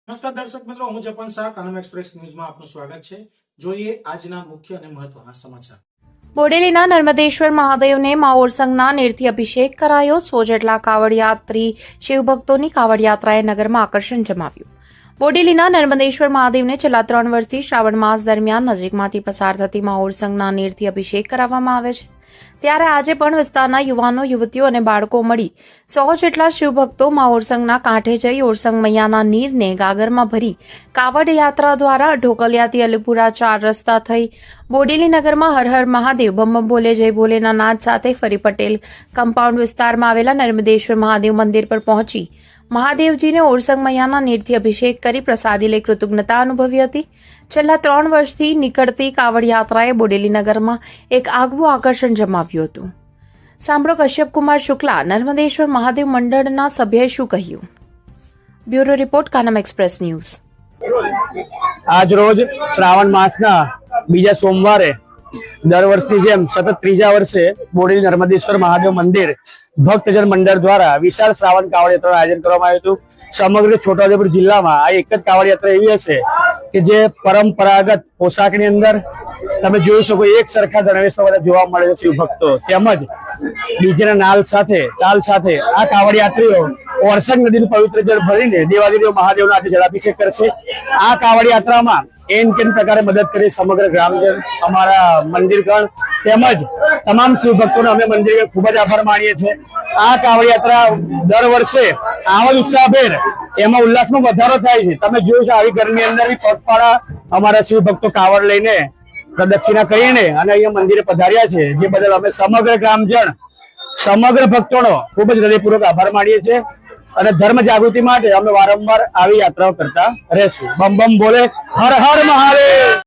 નમસ્કાર દર્શક મિત્રો, હું જપન શાહ, કાનમ એક્સપ્રેસ ન્યૂઝમાં આપનું સ્વાગત છે। જોઈએ આજના મુખ્ય અને મહત્વના સમાચાર। બોડેલીના નર્મદેશ્વર મહાદેવને માઓર સંઘના નીરથી અભિષેક કરાયો। 100 જેટલા કાવડયાત્રી શિવભક્તોની કાવડયાત્રાએ નગરમાં આકર્ષણ જમાવ્યું। બોડેલીના નર્મદેશ્વર મહાદેવને છેલ્લા 3 વર્ષથી શ્રાવણ માસ દરમિયાન નજીકમાંથી પસાર થતી માઓર સંઘના નીરથી અભિષેક કરાવવામાં આવે છે। ત્યારે આજે પણ વિસ્તારના યુવાનો, યુવતીઓ અને બાળકો મળી 100 જેટલા શિવભક્તો માઓર સંઘના કાંઠે જઈ ઓરસંગ મૈયાના નીરને ગાગરમાં ભરી કાવડ યાત્રા દ્વારા ઢોકલિયાથી અલીપુરા 4 રસ્તા થઈ બોડેલી નગરમાં હર હર મહાદેવ, બમ બમ બોલે જય ભોલેના નાદ સાથે ફરી પટેલ કમ્પાઉન્ડ વિસ્તારમાં આવેલા નર્મદેશ્વર મહાદેવ મંદિર પર પહોંચી મહાદેવજીને ઓરસંગ મૈયાના નીરથી અભિષેક કરી પ્રસાદી લઈ કૃતજ્ઞતા અનુભવી હતી। છેલ્લા 3 વર્ષથી નીકળતી કાવડ યાત્રાએ બોડેલી નગરમાં એક આગવું આકર્ષણ જમાવ્યું હતું। સાંભળો કશ્યપ કુમાર શુક્લા, નર્મદેશ્વર મહાદેવ મંડળના સભ્યએ શું કહ્યું। Bureau report, Kanam express news. આજ રોજ શ્રાવણ માસના બીજા સોમવારે દર વર્ષની જેમ સતત ત્રીજા વર્ષે બોડેલી નર્મદેશ્વર મહાદેવ મંદિર ભક્તજન મંડળ દ્વારા વિશાળ શ્રાવણ કાવડ યાત્રાનું આયોજન કરવામાં આવ્યું હતું। સમગ્ર છોટાઉદેપુર જિલ્લામાં આ એક જ કાવડ યાત્રા એવી હશે કે જે પરંપરાગત પોશાકની અંદર તમે જોઈ શકો એક સરખા ગણવેશમાં જોવા મળે છે શિવ ભક્તો, તેમજ ડીજેના નાલ સાથે તાલ સાથે આ કાવડ યાત્રીઓ ઓરસંગ નદીનું પવિત્ર જળ ભરીને દેવાદેવ મહાદેવનો આજે જળાભિષેક કરશે। આ કાવડ યાત્રામાં એન કેન પ્રકારે મદદ કરી સમગ્ર ગ્રામજન, અમારા મંદિરગણ તેમજ તમામ શિવ ભક્તોને અમે મંદિર ખૂબ જ આભાર માનીએ છીએ। આ કાવડ યાત્રા દર વર્ષે આવા જ ઉત્સાહભેર એમાં ઉલ્લાસમાં વધારો થાય છે। તમે જોયું છે આવી ગરમી અંદર પગપાળા અમારા શિવ ભક્તો કાવડ લઈને પ્રદક્ષિણા કરીને અને અહીંયા મંદિરે પધાર્યા છે, જે બદલ અમે સમગ્ર ગ્રામજન, સમગ્ર ભક્તોનો ખૂબ જ હૃદયપૂર્વક આભાર માનીએ છીએ અને ધર્મ જાગૃતિ માટે અમે વારંવાર આવી યાત્રાઓ કરતા રહેશું। બમ બમ બોલે, હર હર મહાદેવ।